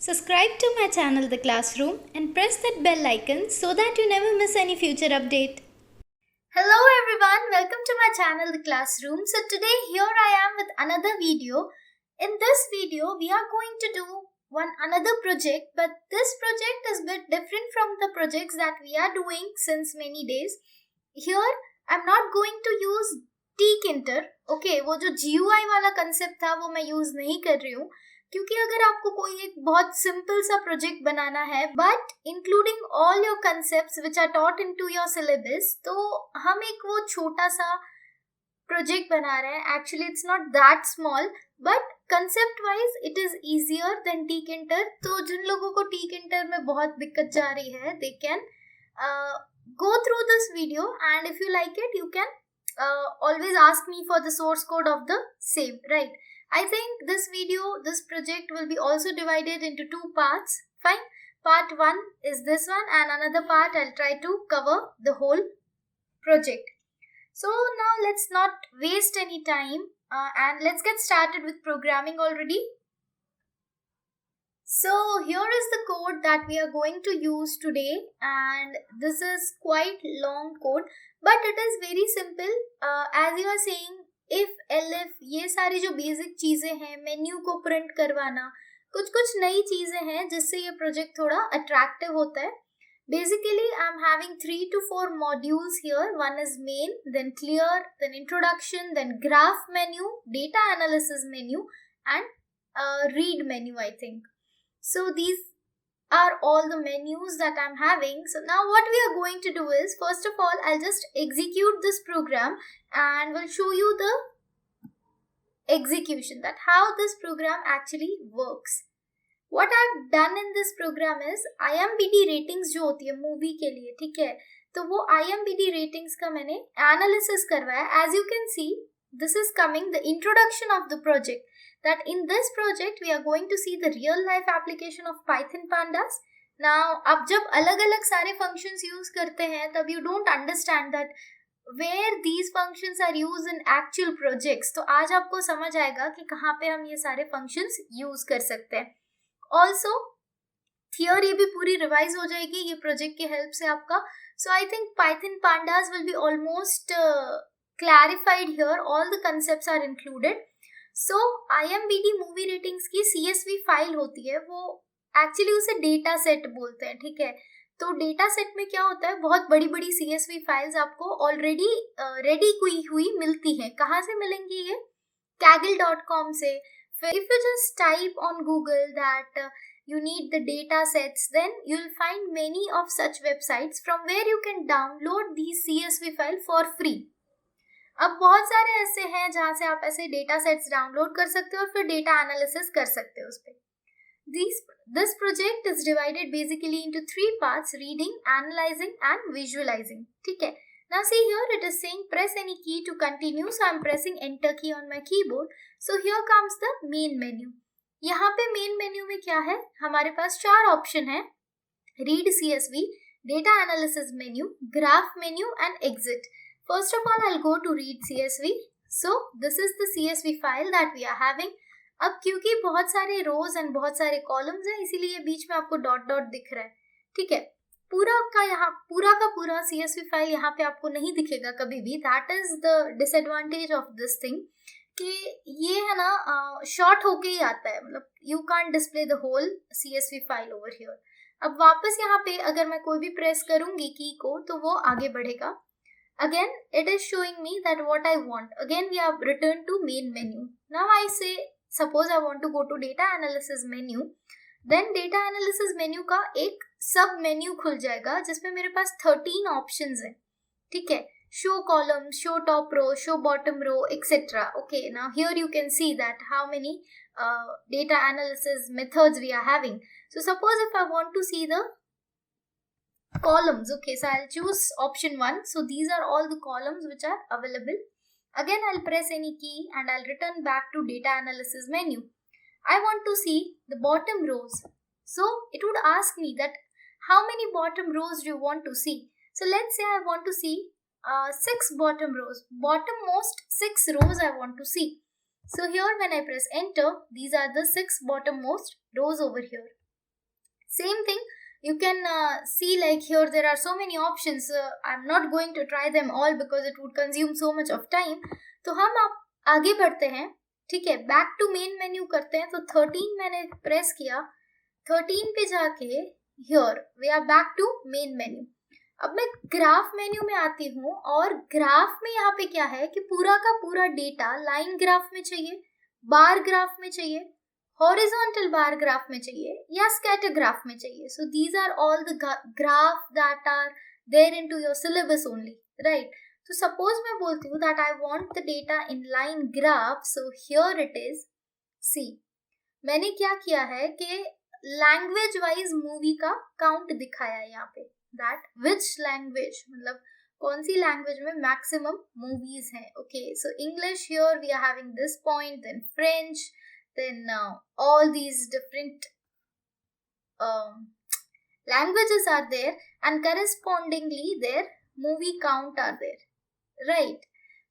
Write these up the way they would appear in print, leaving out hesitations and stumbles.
Subscribe to my channel The Classroom and press that bell icon so that you never miss any future update. Hello everyone, welcome to my channel The Classroom. So today here I am with another video. In this video we are going to do another project, but this project is a bit different from the projects that we are doing since many days. Here I'm not going to use tkinter. Okay, वो जो GUI वाला concept था वो मैं use नहीं कर रही हूँ, क्योंकि अगर आपको कोई एक बहुत सिंपल सा प्रोजेक्ट बनाना है but including all your concepts which are taught into your syllabus, तो हम एक वो छोटा सा प्रोजेक्ट बना रहे हैं. Actually it's not that small but concept wise it is easier than tkinter. तो जिन लोगों को tkinter में बहुत दिक्कत जा रही है, they can go through this video, and if you like it you can always ask me for the source code of the same, right? I think this project will be also divided into two parts. Fine. Part 1 is this one, and another part I'll try to cover the whole project. So now let's not waste any time and let's get started with programming already. So here is the code that we are going to use today, and this is quite long code but it is very simple. As you are saying, if, elif, ये सारी जो basic चीजें हैं, menu को print करवाना, कुछ कुछ नई चीजें हैं जिससे ये प्रोजेक्ट थोड़ा अट्रैक्टिव होता है. Basically, I'm having 3 to 4 modules here. One is main, then clear, then introduction, then graph menu, data analysis menu, and read menu, I think. So these are all the menus that I'm having. So now what we are going to do is, first of all, I'll just execute this program and will show you the execution, that how this program actually works. What I've done in this program is IMDB ratings जो होती है movie के लिए, ठीक है, तो वो IMDB ratings का मैंने analysis करवाया. As you can see, this is coming the introduction of the project. That in this project we are going to see the real life application of Python pandas. Now अब जब अलग अलग सारे functions use करते हैं तब you don't understand that where these functions are used in actual projects. तो आज आपको समझ आएगा कि कहाँ पे हम ये सारे functions use कर सकते हैं. Also theory भी पूरी revise हो जाएगी ये project के help से आपका. So I think Python pandas will be almost clarified here. All the concepts are included. So IMDB movie ratings की CSV फाइल होती है, वो एक्चुअली उसे डेटा सेट बोलते हैं, ठीक है. तो डेटा सेट में क्या होता है, बहुत बड़ी बड़ी CSV फाइल्स आपको ऑलरेडी रेडी हुई मिलती हैं. कहाँ से मिलेंगी ये? kaggle.com से. फिर if you just type on Google that you need the data sets, then you'll find many of such websites from where you can download these CSV file for free. अब बहुत सारे ऐसे हैं जहाँ से आप ऐसे डेटा सेट्स डाउनलोड कर सकते हो और फिर डेटा एनालिसिस कर सकते हो उस पर. This project is divided basically into 3 parts: reading, analyzing and visualizing. ठीक है. Now see here it is saying press any key to continue, so I'm pressing enter key on my keyboard. So here comes the main menu. यहाँ पे main menu में क्या है, हमारे पास 4 option है: read CSV, data analysis menu, graph menu and exit. First of all, I'll go to read CSV. So this is the CSV file that we are having. अब क्योंकि बहुत सारे rows and बहुत सारे columns हैं, इसीलिए बीच में आपको डॉट डॉट दिख रहा है, ठीक है. पूरा का पूरा CSV फाइल यहाँ पे आपको नहीं दिखेगा कभी भी. That is the disadvantage of this thing, कि ये है ना शॉर्ट होके ही आता है, मतलब you can't display the whole CSV file over here. अब वापस यहाँ पे अगर मैं कोई भी प्रेस करूंगी की को तो वो आगे बढ़ेगा. Again, it is showing me that what I want. Again, we have returned to main menu. Now I say, suppose I want to go to data analysis menu. Then data analysis menu का एक सब menu खुल जाएगा जिसमें मेरे पास 13 options हैं, ठीक है. Show column, show top row, show bottom row, etc. Okay, now here you can see that how many data analysis methods we are having. So suppose if I want to see the columns, okay, so I'll choose option 1. So these are all the columns which are available. Again, I'll press any key and I'll return back to data analysis menu. I want to see the bottom rows. So it would ask me that how many bottom rows do you want to see? So let's say I want to see 6 bottom rows. Bottommost 6 rows I want to see. So here when I press enter, these are the 6 bottommost rows over here. Same thing, you can see like here there are so many options. I'm not going to try them all because it would consume so much of time. तो हम आप आगे बढ़ते हैं, ठीक है, back to main menu करते हैं. तो 13 मैंने प्रेस किया, 13 पे जाके here we are back to main menu. अब मैं ग्राफ मेन्यू में आती हूँ और ग्राफ में यहाँ पे क्या है कि पूरा का पूरा डेटा लाइन ग्राफ में चाहिए, बार ग्राफ में चाहिए, हॉरिजॉन्टल बार ग्राफ में चाहिए या स्कैटर ग्राफ में चाहिए. So these are all the graph that are there into your syllabus only, right. तो सपोज मैं बोलती हूँ that I want the data in line graph. So here it is. See, मैंने क्या किया है कि लैंग्वेज वाइज मूवी का काउंट दिखाया है यहाँ पे. दैट विच लैंग्वेज, मतलब कौन सी लैंग्वेज में मैक्सिमम मूवीज हैं. Okay, so English, here we are having this point, then French, then all these different languages are there and correspondingly their movie count are there, right.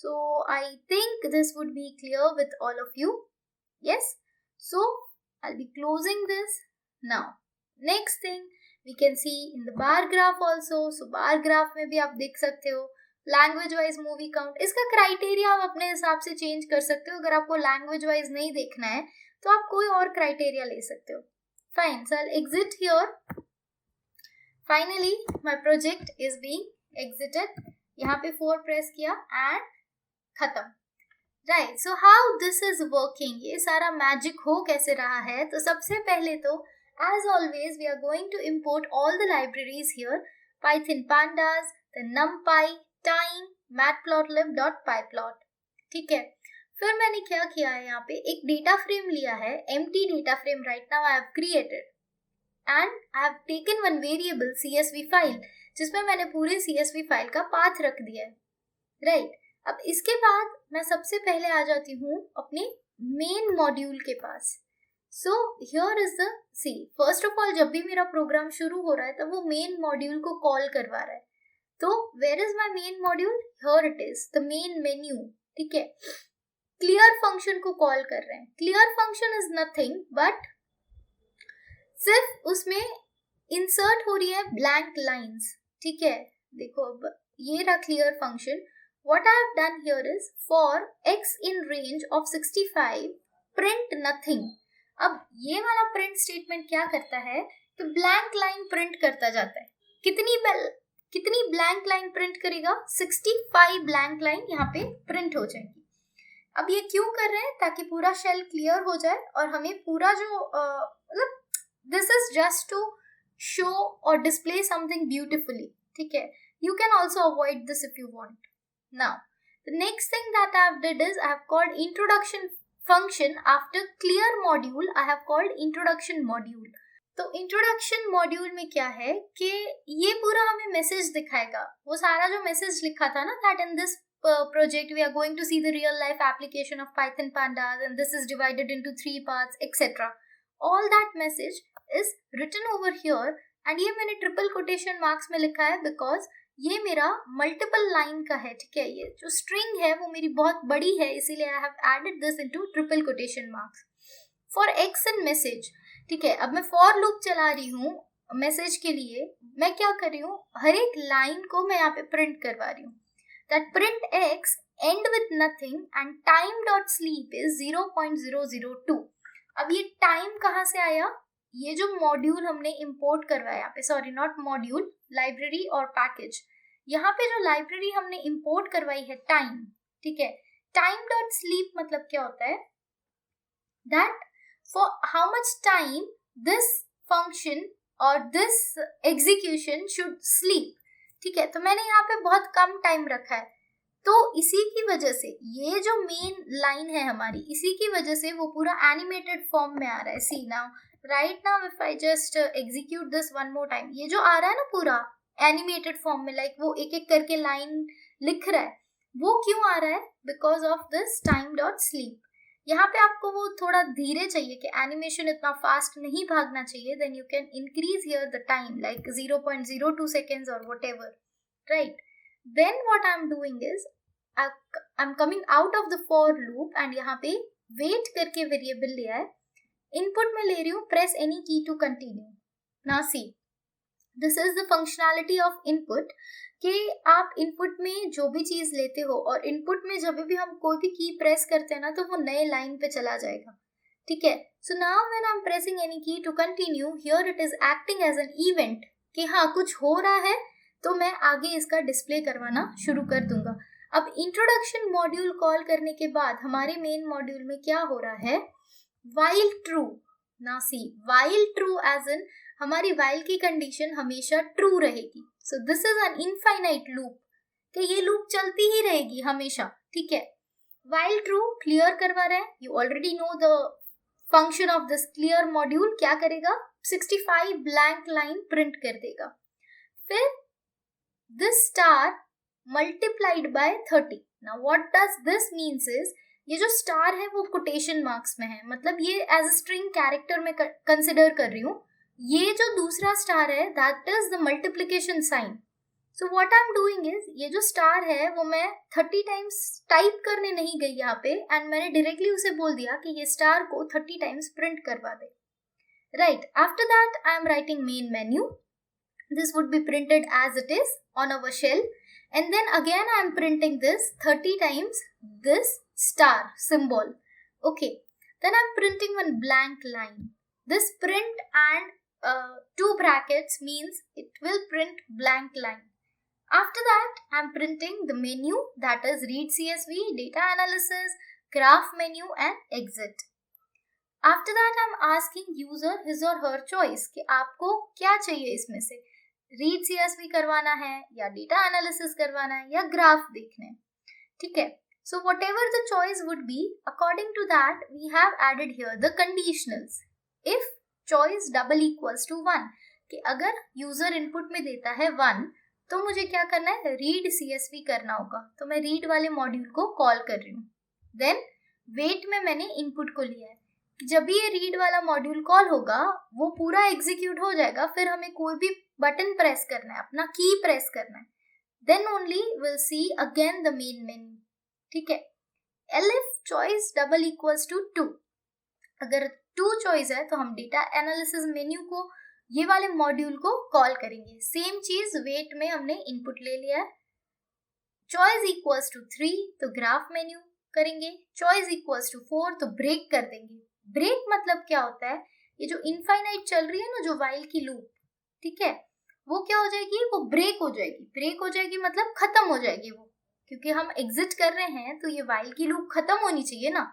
So I think this would be clear with all of you. Yes, so I'll be closing this now. Next thing we can see in the bar graph also. So bar graph में भी आप देख सकते हो language wise movie count. इसका criteria आप अपने हिसाब से चेंज कर सकते हो. अगर आपको लैंग्वेज वाइज नहीं देखना है तो आप कोई और क्राइटेरिया ले सकते हो. Fine, so I exit here. Finally my project is being exerted. यहाँ पे 4 प्रेस किया एंड खत्म, right. So how this is working, ये सारा मैजिक हो कैसे रहा है. तो सबसे पहले तो as always we are going to import all the libraries here, Python pandas, then numpy, time, matplotlib.pyplot, ठीक है. फिर मैंने क्या किया है, यहाँ पे एक डेटा फ्रेम लिया है, empty data frame right now I have created and I have taken one variable CSV file जिसमें मैंने पूरे CSV फाइल का पाथ रख दिया है, राइट. अब इसके बाद मैं सबसे पहले आ जाती हूँ अपने मेन मॉड्यूल के पास. So here is the see, first of all जब भी मेरा प्रोग्राम शुरू हो रहा है तब वो मेन मॉड्यूल को कॉल करवा रहा है. तो where is my main module, here it is the main menu, ठीक है. क्लियर फंक्शन को कॉल कर रहे हैं. Clear function is nothing but सिर्फ उसमें इंसर्ट हो रही है ब्लैंक लाइंस, ठीक है. देखो अब ये रहा clear function. What I have done here is for x in range of 65 print nothing. अब ये वाला प्रिंट स्टेटमेंट क्या करता है तो ब्लैंक लाइन प्रिंट करता जाता है. कितनी ब्लैंक लाइन प्रिंट करेगा, 65 ब्लैंक लाइन यहाँ पे प्रिंट हो जाएगी. अब ये क्यों कर रहे हैं, ताकि पूरा शेल क्लियर हो जाए और हमें पूरा जो मतलब this is just to show और डिस्प्ले समथिंग ब्यूटिफुली, ठीक है. You can also avoid this if you want. Now the next thing that I have did is I have called introduction function after clear module. I have called introduction module. तो introduction module में क्या है कि ये पूरा हमें message दिखाएगा. वो सारा जो मैसेज लिखा था ना, that in this project we are going to see the real life application of Python pandas and this is divided into 3 parts etc. All that message is written over here and ये मैंने triple quotation marks में लिखा है because ये मेरा multiple line का है, ठीक है. ये जो स्ट्रिंग है वो मेरी बहुत बड़ी है, इसीलिए I have added this into triple quotation marks for x in message, ठीक है. अब मैं फॉर लूप चला रही हूँ मैसेज के लिए. मैं क्या कर रही हूँ, हर एक लाइन को मैं यहाँ पे प्रिंट करवा रही हूँ. That print x end with nothing and time dot sleep is 0.002. अब ये टाइम कहाँ से आया, ये जो मॉड्यूल हमने इंपोर्ट करवाया यहाँ पे, सॉरी नॉट मॉड्यूल, लाइब्रेरी और पैकेज. यहाँ पे जो लाइब्रेरी हमने इंपोर्ट करवाई है टाइम, ठीक है. टाइम डॉट स्लीप मतलब क्या होता है, that for how much time this function और दिस एग्जीक्यूशन शुड स्लीप, ठीक है. तो मैंने यहाँ पे बहुत कम टाइम रखा है, तो इसी की वजह से ये जो मेन लाइन है हमारी, इसी की वजह से वो पूरा एनिमेटेड फॉर्म में आ रहा है. See now, right now if I just execute this one more time, ये जो आ रहा है ना पूरा एनिमेटेड फॉर्म में, लाइक वो एक एक करके लाइन लिख रहा है, वो क्यों आ रहा है, because of this time dot sleep. यहाँ पे आपको वो थोड़ा धीरे चाहिए कि एनिमेशन इतना फास्ट नहीं भागना चाहिए, then you can increase here the time like 0.02 seconds और whatever, right. Then what I'm doing is I'm coming out of the for loop and यहाँ पे wait करके वेरिएबल लिया है. इनपुट में ले रही हूँ press any key to continue. ना see, this is the functionality of input, कि आप इनपुट में जो भी चीज लेते हो और इनपुट में जब भी हम कोई भी की प्रेस करते हैं ना तो वो नए लाइन पे चला जाएगा, ठीक है। So now when I am pressing any key to continue, here it is acting as an event, कि हाँ कुछ हो रहा है तो मैं आगे इसका डिस्प्ले करवाना शुरू कर दूंगा। अब इंट्रोडक्शन मॉड्यूल कॉल करने के बाद हमारे मेन मॉड्यूल में क्या हो रहा है, while ट्रू, ना सी, while ट्रू एज इन हमारी while की कंडीशन हमेशा ट्रू रहेगी। So this is an infinite loop, कि ये लूप चलती ही रहेगी हमेशा, ठीक है। while ट्रू क्लियर करवा रहे हैं, you already know the function of this clear module, क्या करेगा, 65 ब्लैंक लाइन प्रिंट कर देगा। फिर this star multiplied by 30। Now what does this means is, ये जो स्टार है वो कोटेशन मार्क्स में है, मतलब ये एज अ स्ट्रिंग कैरेक्टर में कंसिडर कर रही हूँ। ये जो दूसरा स्टार है that is the multiplication sign. So what I am doing is, ये जो स्टार है वो मैं 30 टाइम्स टाइप करने नहीं गई यहाँ पे, एंड मैंने डायरेक्टली उसे बोल दिया कि ये स्टार को 30 टाइम्स प्रिंट करवा दे, right. After that I am writing main menu, this would be printed as it is on our shell, and then again I am printing this 30 times, this star symbol, okay. Then I am printing one blank line. This print and two brackets means it will print blank line. After that I am printing the menu, that is read CSV, data analysis, graph menu and exit. After that I am asking user his or her choice, कि आपको क्या चाहिए इसमें से, read CSV करवाना है या data analysis करवाना है या ग्राफ देखना है, ठीक है। So whatever the choice would be, according to that we have added here the conditionals. If choice double equals to 1, कि अगर यूजर इनपुट में देता है 1 तो मुझे क्या करना है, रीड सीएसवी करना होगा, तो मैं रीड वाले मॉड्यूल को कॉल कर रही हूँ। देन वेट में मैंने इनपुट को लिया है, जब भी ये रीड वाला मॉड्यूल कॉल होगा वो पूरा एग्जीक्यूट हो जाएगा, फिर हमें कोई भी बटन प्रेस करना है, अपना की प्रेस करना है, then only will see again the main menu, ठीक है। Elif choice double equals to 2, अगर 2 चॉइस है तो हम डेटा एनालिसिस मेन्यू को, ये वाले मॉड्यूल को कॉल करेंगे। सेम चीज वेट में हमने इनपुट ले लिया है। चॉइस इक्वल्स टू 3 तो ग्राफ मेन्यू करेंगे, चॉइस इक्वल्स टू 4 तो ब्रेक कर देंगे। ब्रेक मतलब क्या होता है, ये जो इनफाइनाइट चल रही है ना जो वाइल की लूप, ठीक है, वो क्या हो जाएगी, वो ब्रेक हो जाएगी। ब्रेक हो जाएगी मतलब खत्म हो जाएगी वो, क्योंकि हम एग्जिट कर रहे हैं तो ये वाइल की लूप खत्म होनी चाहिए ना,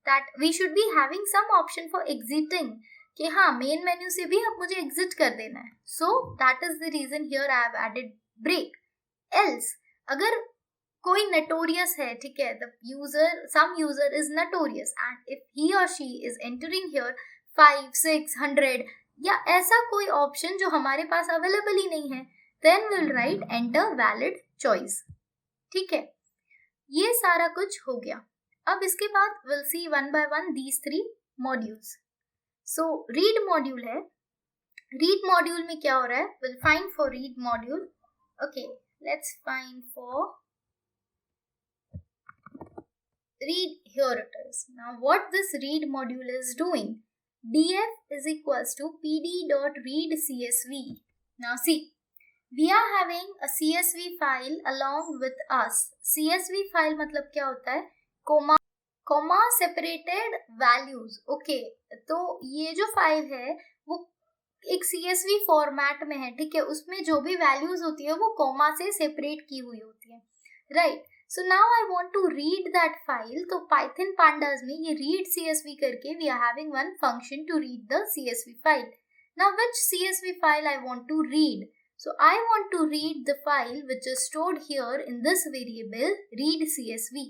that we should be having some option for exiting, कि हाँ मेन मेन्यू से भी अब मुझे एग्जिट कर देना है। So that is the reason here I have added break. Else अगर कोई नटोरियस है, ठीक है, the user, some user is notorious and if he और शी इज एंटरिंग हियर 5, 6, 100 या ऐसा कोई ऑप्शन जो हमारे पास अवेलेबल ही नहीं है, then will write enter valid choice, ठीक है। ये सारा कुछ हो गया। अब इसके बाद will see one by one these 3 modules. So read module है, रीड मॉड्यूल में क्या हो रहा है, will find for read module, okay, let's find for read, here it is. Now what this read module is doing, df is equals to pd.read csv. Now see, we are having a csv file along with us. csv file मतलब क्या होता है, comma separated values, okay। तो ये जो file है वो एक csv फॉर्मेट में है, ठीक है, उसमें जो भी वैल्यूज होती है वो कॉमा से सेपरेट की हुई होती है, right. So now I want to read that file, तो Python pandas में ये read CSV करके we are having one function to read the CSV file. Now which CSV file I want to read? So I want to read the file which is stored here in this variable read CSV,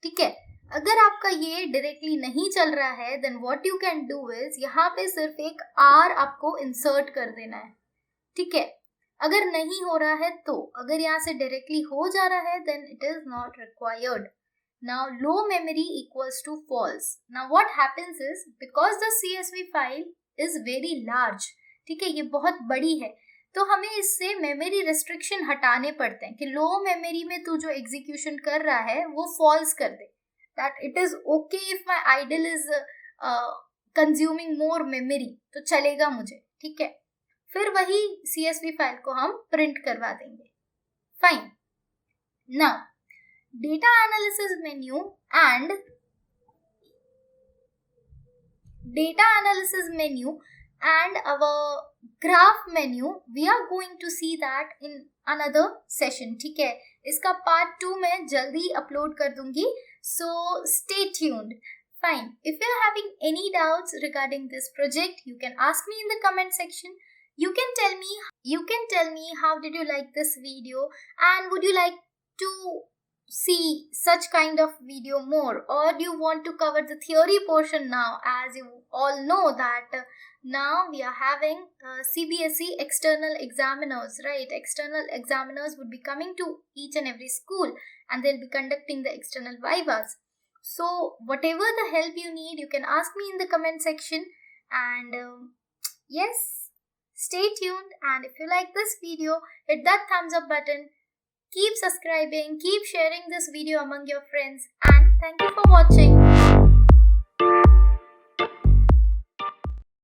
ठीक है। अगर आपका ये directly नहीं चल रहा है then what you can do is यहाँ पे सिर्फ एक R आपको insert कर देना है, ठीक है। अगर नहीं हो रहा है तो, अगर यहाँ से डायरेक्टली हो जा रहा है then it is not required. Now low memory equals to false. Now what happens is, because the CSV file is very large, ठीक है, ये बहुत बड़ी है, तो हमें इससे मेमोरी रेस्ट्रिक्शन हटाने पड़ते हैं कि लो मेमोरी में तू जो एग्जीक्यूशन कर रहा है वो फॉल्स कर दे, that it is okay if my idle is consuming more memory, तो चलेगा मुझे, ठीक है। फिर वही CSV फाइल को हम प्रिंट करवा देंगे. Fine. Now data analysis menu and our graph menu, we are going to see that in another session. ठीक है, इसका part 2 मैं जल्दी अपलोड कर दूंगी, so stay tuned. Fine. If you are having any doubts regarding this project, you can ask me in the comment section. You can tell me how did you like this video, and would you like to see such kind of video more, or do you want to cover the theory portion now? As you all know that now we are having CBSE external examiners, right? External examiners would be coming to each and every school, and they'll be conducting the external vivas. So whatever the help you need, you can ask me in the comment section. And yes, stay tuned, and if you like this video, hit that thumbs up button. Keep subscribing, keep sharing this video among your friends, and thank you for watching.